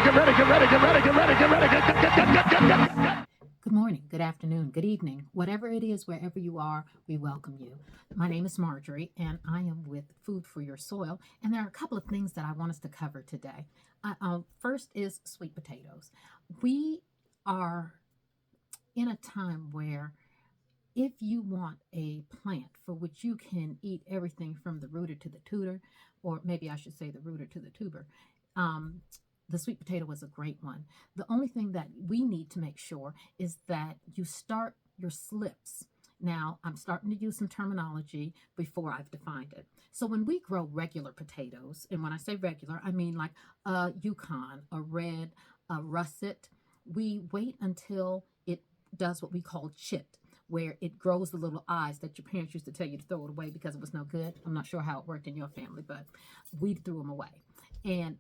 Good morning, good afternoon, good evening, whatever it is, wherever you are, we welcome you. My name is Marjorie, and I am with Food for Your Soil, and there are a couple of things that I want us to cover today. First is sweet potatoes. We are in a time where if you want a plant for which you can eat everything from the rooter to the tutor, or maybe I should say the rooter to the tuber, um, the sweet potato was a great one. The only thing that we need to make sure is that you start your slips. Now, I'm starting to use some terminology before I've defined it. So when we grow regular potatoes, and when I say regular, I mean like a Yukon, a red, a russet, we wait until it does what we call chipped, where it grows the little eyes that your parents used to tell you to throw it away because it was no good. I'm not sure how it worked in your family, but we threw them away. And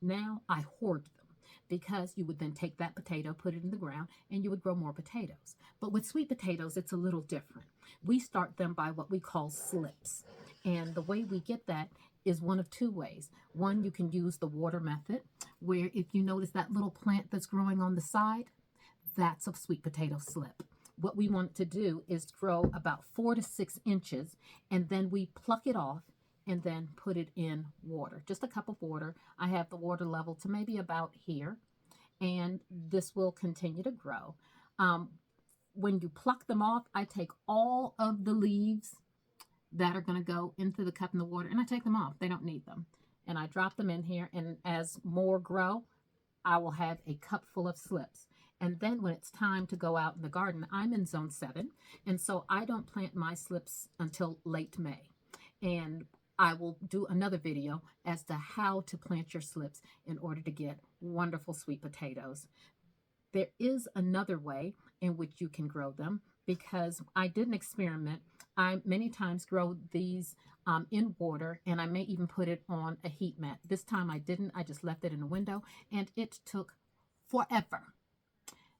now I hoard them because you would then take that potato, put it in the ground, and you would grow more potatoes. But with sweet potatoes, it's a little different. We start them by what we call slips. And the way we get that is one of two ways. One, you can use the water method, where if you notice that little plant that's growing on the side, that's a sweet potato slip. What we want to do is grow about 4 to 6 inches, and then we pluck it off and then put it in water, just a cup of water. I have the water level to maybe about here, and this will continue to grow. When you pluck them off, I take all of the leaves that are going to go into the cup in the water, and I take them off. They don't need them. And I drop them in here, and as more grow, I will have a cup full of slips. And then when it's time to go out in the garden, I'm in zone 7, and so I don't plant my slips until late May. And I will do another video as to how to plant your slips in order to get wonderful sweet potatoes. There is another way in which you can grow them, because I did an experiment. I many times grow these in water, and I may even put it on a heat mat. This time I didn't. I just left it in a window, and it took forever.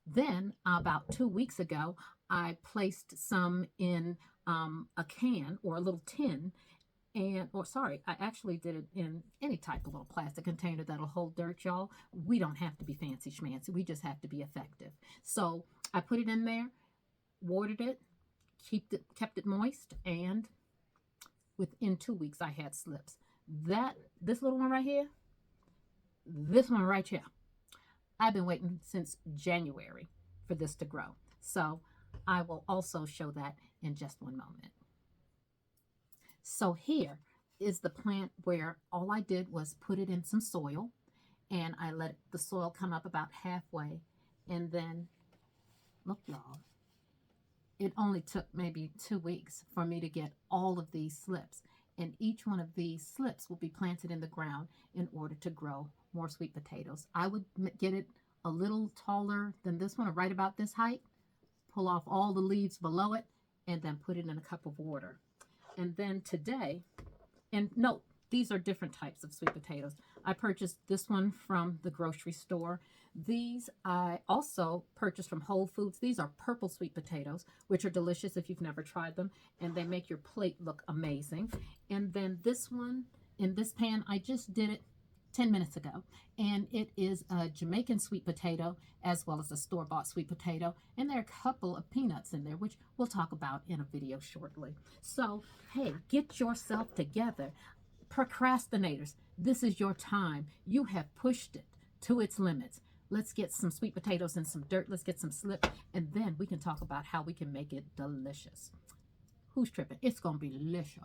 Then about 2 weeks ago, I placed some in a can or a little tin, I actually did it in any type of little plastic container that'll hold dirt, y'all. We don't have to be fancy schmancy. We just have to be effective. So I put it in there, watered it, kept it moist, and within 2 weeks I had slips. This little one right here, this one right here, I've been waiting since January for this to grow. So I will also show that in just one moment. So here is the plant where all I did was put it in some soil, and I let the soil come up about halfway, and then look, y'all, it only took maybe 2 weeks for me to get all of these slips, and each one of these slips will be planted in the ground in order to grow more sweet potatoes. I would get it a little taller than this one, or right about this height, pull off all the leaves below it, and then put it in a cup of water. And then today, and note, these are different types of sweet potatoes. I purchased this one from the grocery store. These I also purchased from Whole Foods. These are purple sweet potatoes, which are delicious if you've never tried them, and they make your plate look amazing. And then this one, in this pan, I just did it 10 minutes ago, and it is a Jamaican sweet potato as well as a store-bought sweet potato, and there are a couple of peanuts in there, which we'll talk about in a video shortly. So hey, get yourself together. Procrastinators, this is your time. You have pushed it to its limits. Let's get some sweet potatoes and some dirt. Let's get some slip, and then we can talk about how we can make it delicious. Who's tripping? It's gonna be delicious.